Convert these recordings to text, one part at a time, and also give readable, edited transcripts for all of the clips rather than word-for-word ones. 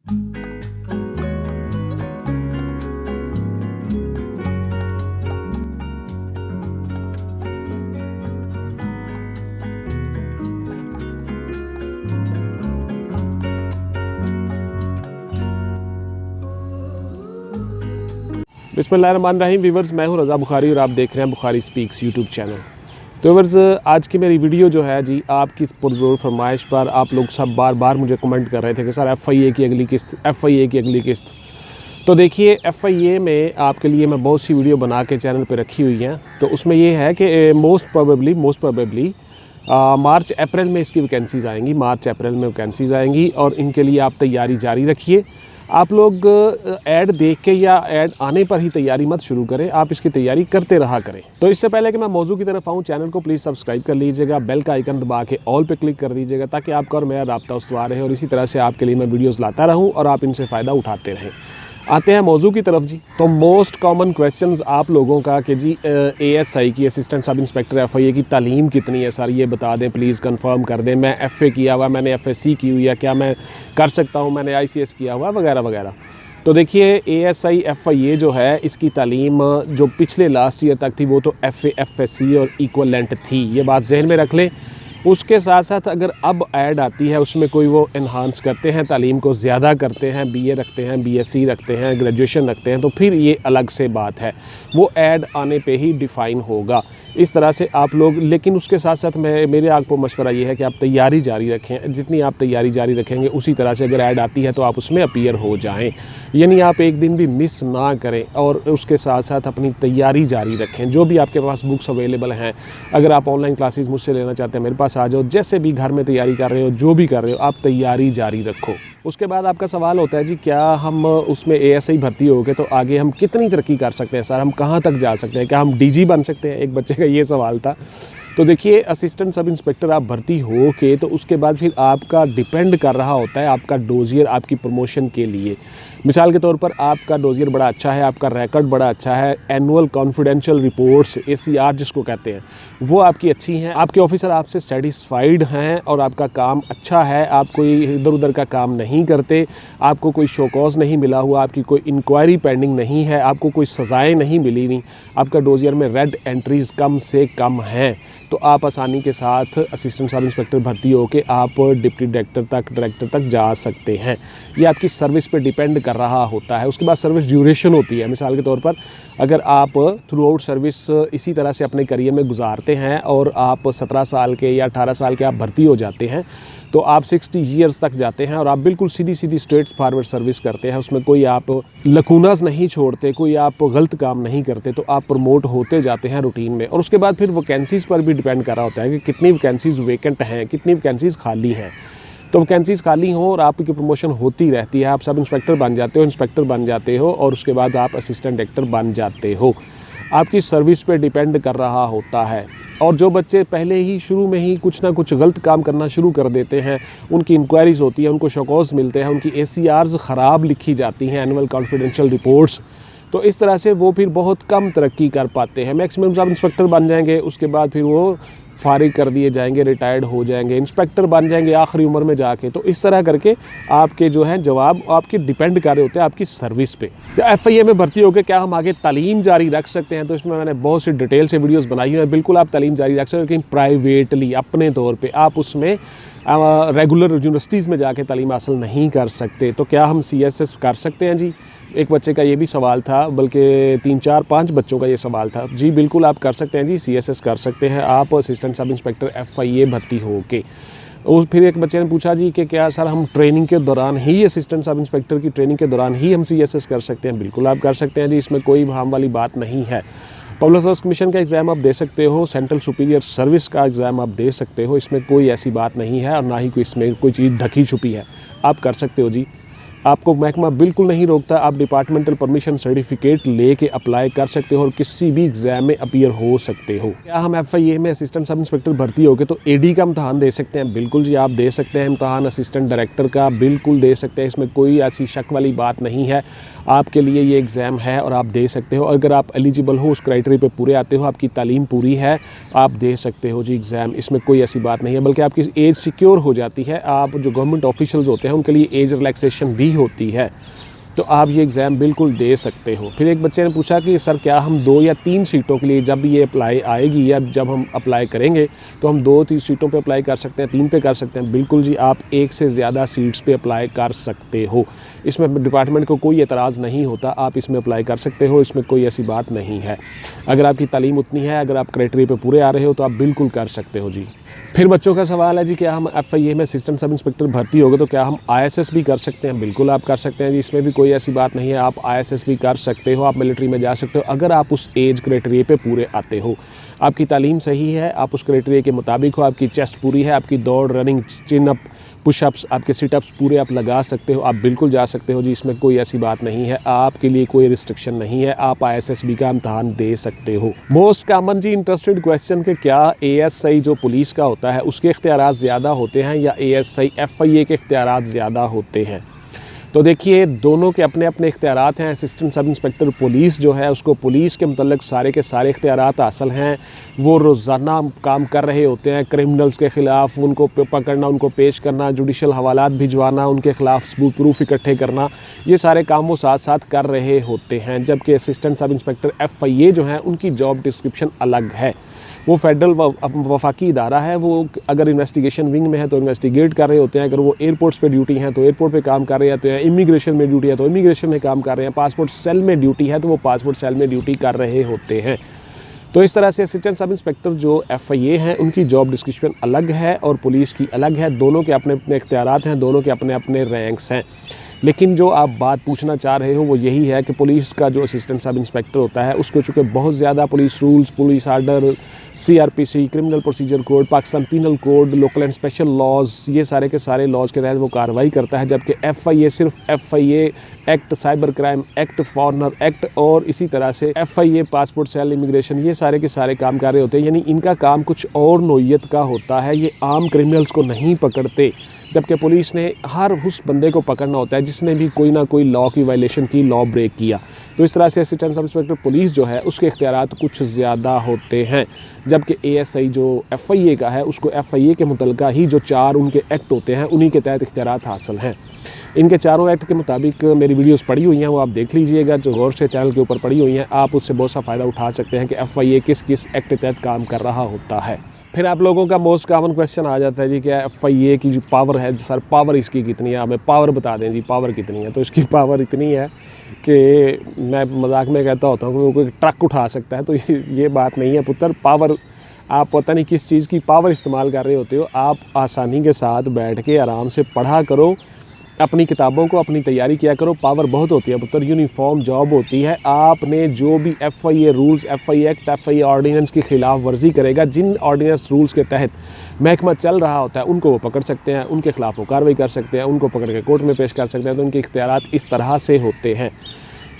बिस्मिल्लाहिर्रहमानिर्रहीम व्यूअर्स, मैं हूं रज़ा बुखारी और आप देख रहे हैं बुखारी स्पीक्स यूट्यूब चैनल। तो व्यूअर्स, आज की मेरी वीडियो जो है जी, आपकी पुरज़ोर फरमाइश पर आप लोग सब बार बार मुझे कमेंट कर रहे थे कि सर FIA की अगली किस्त, FIA की अगली किस्त। तो देखिए, FIA में आपके लिए मैं बहुत सी वीडियो बना के चैनल पर रखी हुई हैं। तो उसमें ये है कि मोस्ट प्रोबेबली मार्च अप्रैल में इसकी वैकेंसीज़ आएंगी, मार्च अप्रैल में वैकेंसीज़ आएंगी और इनके लिए आप तैयारी जारी रखिए। आप लोग ऐड देख के या ऐड आने पर ही तैयारी मत शुरू करें, आप इसकी तैयारी करते रहा करें। तो इससे पहले कि मैं मौजू की तरफ आऊँ, चैनल को प्लीज़ सब्सक्राइब कर लीजिएगा, बेल का आइकन दबा के ऑल पे क्लिक कर दीजिएगा ताकि आपका और मेरा राब्ता उस्तवार रहे और इसी तरह से आपके लिए मैं वीडियोज़ लाता रहूँ और आप इनसे फ़ायदा उठाते रहें। आते हैं मौजू की तरफ जी। तो मोस्ट कॉमन क्वेश्चंस आप लोगों का कि जी ASI की असिस्टेंट सब इंस्पेक्टर FIA की तालीम कितनी है सर, ये बता दें प्लीज़, कंफर्म कर दें। मैं FA किया हुआ, मैंने FSC की हुई है, क्या मैं कर सकता हूँ, मैंने ICS किया हुआ वगैरह वगैरह। तो देखिए, ASI FIA जो है, इसकी तालीम जो पिछले लास्ट ईयर तक थी वो तो FA FSC और इक्वलेंट थी, ये बात जहन में रख लें। उसके साथ साथ अगर अब ऐड आती है उसमें कोई वो इन्हांस करते हैं, तालीम को ज़्यादा करते हैं, BA रखते हैं, BSc रखते हैं, ग्रेजुएशन रखते हैं, तो फिर ये अलग से बात है, वो ऐड आने पे ही डिफ़ाइन होगा। इस तरह से आप लोग, लेकिन उसके साथ साथ मेरे आपको मशवरा ये है कि आप तैयारी जारी रखें। जितनी आप तैयारी जारी रखेंगे उसी तरह से अगर ऐड आती है तो आप उसमें अपीयर हो जाएं, यानी आप एक दिन भी मिस ना करें और उसके साथ साथ अपनी तैयारी जारी रखें। जो भी आपके पास बुक्स अवेलेबल हैं, अगर आप ऑनलाइन क्लासेस मुझसे लेना चाहते हैं मेरे पास आ जाओ, जैसे भी घर में तैयारी कर रहे हो, जो भी कर रहे हो, आप तैयारी जारी रखो। उसके बाद आपका सवाल होता है जी, क्या हम उसमें ASI भर्ती हो गए तो आगे हम कितनी तरक्की कर सकते हैं सर, हम कहाँ तक जा सकते हैं, क्या हम DG बन सकते हैं? एक बच्चे का ये सवाल था। तो देखिए, असिस्टेंट सब इंस्पेक्टर आप भर्ती हो के तो उसके बाद फिर आपका डिपेंड कर रहा होता है आपका डोजियर आपकी प्रमोशन के लिए। मिसाल के तौर पर आपका डोजियर बड़ा अच्छा है, आपका रिकॉर्ड बड़ा अच्छा है, एनुअल कॉन्फिडेंशियल रिपोर्ट्स ACR जिसको कहते हैं, वो आपकी अच्छी हैं, आपके ऑफिसर आपसे सेटिस्फाइड हैं और आपका काम अच्छा है, आप कोई इधर उधर का काम नहीं करते, आपको कोई शोकॉज नहीं मिला हुआ, आपकी कोई इंक्वायरी पेंडिंग नहीं है, आपको कोई सज़ाएँ नहीं मिली हुई, आपका डोजियर में रेड एंट्रीज़ कम से कम हैं, तो आप आसानी के साथ असिस्टेंट सब इंस्पेक्टर भर्ती होकर आप डिप्टी डायरेक्टर तक जा सकते हैं। ये आपकी सर्विस पे डिपेंड कर रहा होता है। उसके बाद सर्विस ड्यूरेशन होती है। मिसाल के तौर पर अगर आप थ्रू आउट सर्विस इसी तरह से अपने करियर में गुजारते हैं और आप 17 साल के या 18 साल के आप भर्ती हो जाते हैं तो आप 60 ईयर्स तक जाते हैं और आप बिल्कुल सीधी स्ट्रेट फॉरवर्ड सर्विस करते हैं, उसमें कोई आप लकूनास नहीं छोड़ते, कोई आप गलत काम नहीं करते, तो आप प्रमोट होते जाते हैं रूटीन में। और उसके बाद फिर वैकेंसीज़ पर भी डिपेंड कर रहा होता है कि कितनी वैकेंसीज़ वेकेंट हैं, कितनी वैकेंसीज़ खाली हैं। तो वैकेंसीज़ खाली हों और आपकी प्रमोशन होती रहती है, आप सब इंस्पेक्टर बन जाते हो, इंस्पेक्टर बन जाते हो और उसके बाद आप असिस्टेंट डायरेक्टर बन जाते हो। आपकी सर्विस पे डिपेंड कर रहा होता है। और जो बच्चे पहले ही शुरू में ही कुछ ना कुछ गलत काम करना शुरू कर देते हैं, उनकी इंक्वायरीज़ होती है, उनको शोकॉज मिलते हैं, उनकी ACRs ख़राब लिखी जाती हैं, एनुअल कॉन्फिडेंशियल रिपोर्ट्स, तो इस तरह से वो फिर बहुत कम तरक्की कर पाते हैं। मैक्सिमम सब इंस्पेक्टर बन जाएंगे, उसके बाद फिर वो फारिग कर दिए जाएंगे, रिटायर्ड हो जाएंगे, इंस्पेक्टर बन जाएंगे आखिरी उम्र में जाके। तो इस तरह करके आपके जो है जवाब आपके डिपेंड कर रहे होते हैं आपकी सर्विस पे। तो FIA में भर्ती होकर क्या हम आगे तालीम जारी रख सकते हैं? तो इसमें मैंने बहुत सी डिटेल से वीडियोस बनाई हुई हैं। बिल्कुल आप तालीम जारी रख सकते हैं, लेकिन प्राइवेटली अपने तौर पर आप उसमें रेगुलर यूनिवर्सिटीज़ में जाके तालीम हासिल नहीं कर सकते। तो क्या हम CSS कर सकते हैं जी? एक बच्चे का ये भी सवाल था, बल्कि 3 4 5 बच्चों का ये सवाल था। जी बिल्कुल आप कर सकते हैं जी, CSS कर सकते हैं आप असिस्टेंट सब इंस्पेक्टर FIA भर्ती हो के। और फिर एक बच्चे ने पूछा जी कि क्या सर हम ट्रेनिंग के दौरान ही, असिस्टेंट सब इंस्पेक्टर की ट्रेनिंग के दौरान ही हम CSS कर सकते हैं? बिल्कुल आप कर सकते हैं जी, इसमें कोई भाम वाली बात नहीं है। पब्लिक सर्विस कमीशन का एग्ज़ाम आप दे सकते हो, सेंट्रल सुपीरियर सर्विस का एग्ज़ाम आप दे सकते हो, इसमें कोई ऐसी बात नहीं है और ना ही कोई इसमें कोई चीज़ ढकी छुपी है, आप कर सकते हो जी। आपको महकमा बिल्कुल नहीं रोकता, आप डिपार्टमेंटल परमिशन सर्टिफिकेट लेके अप्लाई कर सकते हो और किसी भी एग्ज़ाम में अपीयर हो सकते हो। क्या हम FIA में असिस्टेंट सब इंस्पेक्टर भर्ती हो गए तो AD का इम्तहान दे सकते हैं? बिल्कुल जी आप दे सकते हैं इम्तहान, असिस्टेंट डायरेक्टर का बिल्कुल दे सकते हैं, इसमें कोई ऐसी शक वाली बात नहीं है। आपके लिए ये एग्ज़ाम है और आप दे सकते हो। अगर आप एलिजिबल हो, उस क्राइटेरिया पे पूरे आते हो, आपकी तालीम पूरी है, आप दे सकते हो जी एग्ज़ाम, इसमें कोई ऐसी बात नहीं है। बल्कि आपकी एज सिक्योर हो जाती है। आप जो गवर्नमेंट ऑफिशियल्स होते हैं उनके लिए एज रिलैक्सेशन भी नहीं होती है तो आप ये एग्ज़ाम बिल्कुल दे सकते हो। फिर एक बच्चे ने पूछा कि सर क्या हम 2 या 3 सीटों के लिए जब ये अप्लाई आएगी या जब हम अप्लाई करेंगे तो हम 2-3 सीटों पे अप्लाई कर सकते हैं, 3 पे कर सकते हैं? बिल्कुल जी, आप 1 से ज़्यादा सीट्स पे अप्लाई कर सकते हो। इसमें डिपार्टमेंट को कोई एतराज़ नहीं होता, आप इसमें अप्लाई कर सकते हो, इसमें कोई ऐसी बात नहीं है। अगर आपकी तालीम उतनी है, अगर आप क्राइटेरिया पे पूरे आ रहे हो तो आप बिल्कुल कर सकते हो जी। फिर बच्चों का सवाल है जी, क्या हम FIA में असिस्टेंट सब इंस्पेक्टर भर्ती हो गए तो क्या हम ISS भी कर सकते हैं? बिल्कुल आप कर सकते हैं जी, इसमें भी कोई ऐसी बात नहीं है। आप ISS भी कर सकते हो, आप मिलिट्री में जा सकते हो अगर आप उस एज क्राइटेरिया पे पूरे आते हो, आपकी तालीम सही है, आप उस क्राइटेरिया के मुताबिक हो, आपकी चेस्ट पूरी है, आपकी दौड़, रनिंग, चिन अप, पुशअप्स, आपके सिटअप्स पूरे आप लगा सकते हो, आप बिल्कुल जा सकते हो जी, इसमें कोई ऐसी बात नहीं है। आपके लिए कोई रिस्ट्रिक्शन नहीं है, आप ISSB का इम्तहान दे सकते हो। मोस्ट कॉमन जी इंटरेस्टेड क्वेश्चन के क्या ASI जो पुलिस का होता है उसके इख्तियारात ज़्यादा होते हैं या ASI FIA के इख्तियारात ज़्यादा होते हैं? तो देखिए, दोनों के अपने अपने इख्तियारात हैं। असिस्टेंट सब इंस्पेक्टर पुलिस जो है उसको पुलिस के मतलब सारे के सारे इख्तियारात हासिल हैं। वो रोज़ाना काम कर रहे होते हैं क्रिमिनल्स के ख़िलाफ़, उनको पकड़ना, उनको पेश करना, जुडिशल हवालात भिजवाना, उनके ख़िलाफ़ सबूत प्रूफ इकट्ठे करना, ये सारे काम वो साथ साथ कर रहे होते हैं। जबकि असिस्टेंट सब इंस्पेक्टर FIA जो हैं उनकी जॉब डिस्क्रिप्शन अलग है। वो फेडरल वफाकी इदारा है, वो अगर इन्वेस्टिगेशन विंग में है तो इन्वेस्टिगेट कर रहे होते हैं, अगर वो एयरपोर्ट्स पे ड्यूटी हैं तो एयरपोर्ट पे काम कर रहे होते हैं, इमिग्रेशन में ड्यूटी है तो इमिग्रेशन में काम कर रहे हैं, पासपोर्ट सेल में ड्यूटी है तो वो पासपोर्ट सेल में ड्यूटी कर रहे होते हैं। तो इस तरह से असिस्टेंट सब इंस्पेक्टर जो FIA हैं उनकी जॉब डिस्क्रिप्शन अलग है और पुलिस की अलग है। दोनों के अपने अपने इख्तियारात हैं, दोनों के अपने अपने रैंक्स हैं। लेकिन जो आप बात पूछना चाह रहे हो वो यही है कि पुलिस का जो असिस्टेंट सब इंस्पेक्टर होता है उसको चूँकि बहुत ज़्यादा police rules, police order, CRPC, criminal procedure code, Pakistan penal code, local and special laws, ये सारे के सारे लॉज के तहत वो कार्रवाई करता है। जबकि FIA सिर्फ FIA act, cyber crime act, foreigner act और इसी तरह से FIA पासपोर्ट सेल, इमिग्रेशन, ये सारे के सारे काम कर रहे होते हैं। यानी इनका काम कुछ और नोयत का होता है, ये आम क्रिमिनल्स को नहीं पकड़ते। जबकि पुलिस ने हर उस बंदे को पकड़ना होता है जिसने भी कोई ना कोई लॉ की वायलेशन की, लॉ ब्रेक किया। तो इस तरह से असिस्टेंट सब इंस्पेक्टर पुलिस जो है उसके इख्तियारात कुछ ज़्यादा होते हैं। जबकि ASI जो FIA का है उसको FIA के मुतलका ही जो 4 उनके एक्ट होते हैं उन्हीं के तहत इख्तियारात हासिल हैं। इनके चारों एक्ट के मुताबिक मेरी वीडियोस पड़ी हुई हैं, वो आप देख लीजिएगा, जो गौर से चैनल के ऊपर पड़ी हुई हैं। आप उससे बहुत सा फ़ायदा उठा सकते हैं कि FIA किस किस एक्ट के तहत काम कर रहा होता है। फिर आप लोगों का मोस्ट कॉमन क्वेश्चन आ जाता है जी, क्या FIA की जो पावर है सर, पावर इसकी कितनी है, हमें पावर बता दें जी, पावर कितनी है? तो इसकी पावर इतनी है कि मैं मजाक में कहता होता हूँ कि वो कोई ट्रक उठा सकता है। तो ये बात नहीं है पुत्र। पावर आप पता नहीं किस चीज़ की पावर इस्तेमाल कर रहे होते हो। आप आसानी के साथ बैठ के आराम से पढ़ा करो, अपनी किताबों को, अपनी तैयारी किया करो। पावर बहुत होती है पुत्र, यूनिफॉर्म जॉब होती है। आपने जो भी FIA rules, FIA act, FIA ordinance की खिलाफ वर्जी करेगा, जिन ऑर्डिनेंस रूल्स के तहत महकमा चल रहा होता है उनको वो पकड़ सकते हैं, उनके खिलाफ वो कार्रवाई कर सकते हैं, उनको पकड़ के कोर्ट में पेश कर सकते हैं। तो उनके इख्तियारात इस तरह से होते हैं।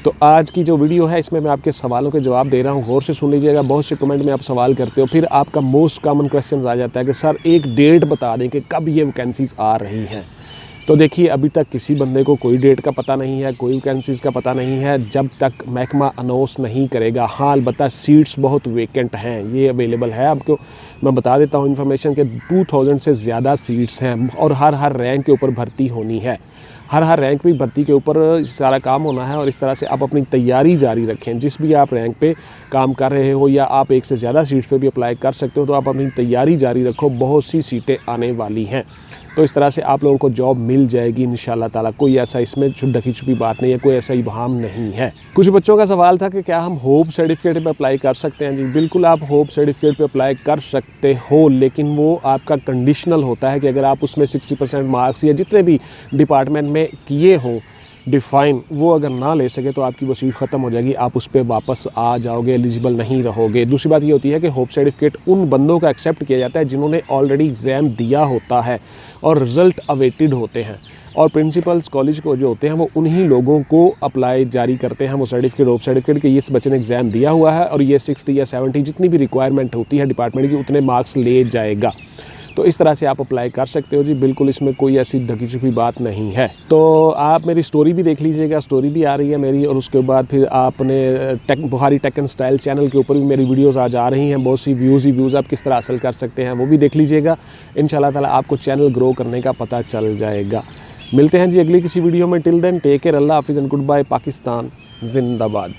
तो आज की जो वीडियो है इसमें मैं आपके सवालों के जवाब दे रहा हूँ, गौर से सुन लीजिएगा। बहुत से कमेंट में आप सवाल करते हो, फिर आपका मोस्ट कॉमन क्वेश्चन आ जाता है कि सर एक डेट बता दें कि कब ये वैकेंसीज़ आ रही हैं। तो देखिए, अभी तक किसी बंदे को कोई डेट का पता नहीं है, कोई वैकेंसीज़ का पता नहीं है जब तक महकमा अनाउंस नहीं करेगा। हाँ, अलबत्ता सीट्स बहुत वेकेंट हैं, ये अवेलेबल है। आपको मैं बता देता हूँ इन्फॉर्मेशन के 2000 से ज़्यादा सीट्स हैं और हर रैंक के ऊपर भर्ती होनी है। हर रैंक पे भर्ती के ऊपर सारा काम होना है। और इस तरह से आप अपनी तैयारी जारी रखें। जिस भी आप रैंक पे काम कर रहे हो या आप एक से ज़्यादा सीट्स पे भी अप्लाई कर सकते हो, तो आप अपनी तैयारी जारी रखो। बहुत सी सीटें आने वाली हैं, तो इस तरह से आप लोगों को जॉब मिल जाएगी इंशाल्लाह ताला। कोई ऐसा इसमें ढकी छुपी बात नहीं है, कोई ऐसा इबाहम नहीं है। कुछ बच्चों का सवाल था कि क्या हम होप सर्टिफिकेट पे अप्लाई कर सकते हैं? जी बिल्कुल, आप होप सर्टिफिकेट पे अप्लाई कर सकते हो, लेकिन वो आपका कंडीशनल होता है कि अगर आप उसमें 60% मार्क्स या जितने भी डिपार्टमेंट में किए हों डिफ़ाइन, वो अगर ना ले सके तो आपकी वो सीट ख़त्म हो जाएगी, आप उस पर वापस आ जाओगे, एलिजिबल नहीं रहोगे। दूसरी बात ये होती है कि होप सर्टिफिकेट उन बंदों का एक्सेप्ट किया जाता है जिन्होंने ऑलरेडी एग्ज़ाम दिया होता है और रिज़ल्ट अवेटेड होते हैं। और प्रिंसिपल्स कॉलेज को जो होते हैं वो उन्हीं लोगों को अप्लाई जारी करते हैं वो सर्टिफिकेट, होप सर्टिफिकेट कि इस बच्चे ने एग्ज़ाम दिया हुआ है और ये 60 या 70 जितनी भी रिक्वायरमेंट होती है डिपार्टमेंट की उतने मार्क्स ले जाएगा। तो इस तरह से आप अप्लाई कर सकते हो जी, बिल्कुल इसमें कोई ऐसी ढकी छुपी बात नहीं है। तो आप मेरी स्टोरी भी देख लीजिएगा, स्टोरी भी आ रही है मेरी, और उसके बाद फिर आपने Bukhari tech and style channel के ऊपर भी मेरी वीडियोस आज आ रही हैं। बहुत सी व्यूज़ आप किस तरह हासिल कर सकते हैं वो भी देख लीजिएगा। इंशाल्लाह ताला आपको चैनल ग्रो करने का पता चल जाएगा। मिलते हैं जी अगली किसी वीडियो में। टिल देन टेक केयर, अल्लाह हाफिज़ एंड गुड बाय। पाकिस्तान जिंदाबाद।